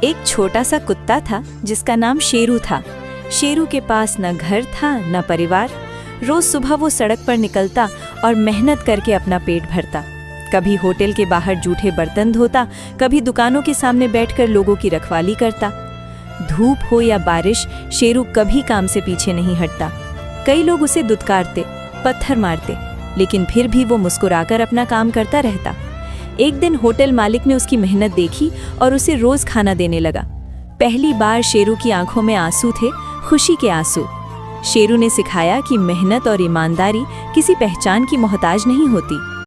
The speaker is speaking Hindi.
एक छोटा सा कुत्ता था जिसका नाम शेरू था। शेरू के पास न घर था न परिवार। रोज सुबह वो सड़क पर निकलता और मेहनत करके अपना पेट भरता। कभी होटल के बाहर जूठे बर्तन धोता, कभी दुकानों के सामने बैठकर लोगों की रखवाली करता। धूप हो या बारिश, शेरू कभी काम से पीछे नहीं हटता। कई लोग उसे दुत्कारते, पत्थर मारते, लेकिन फिर भी वो मुस्कुराकर अपना काम करता रहता। एक दिन होटल मालिक ने उसकी मेहनत देखी और उसे रोज खाना देने लगा। पहली बार शेरू की आंखों में आंसू थे, खुशी के आंसू। शेरू ने सिखाया कि मेहनत और ईमानदारी किसी पहचान की मोहताज नहीं होती।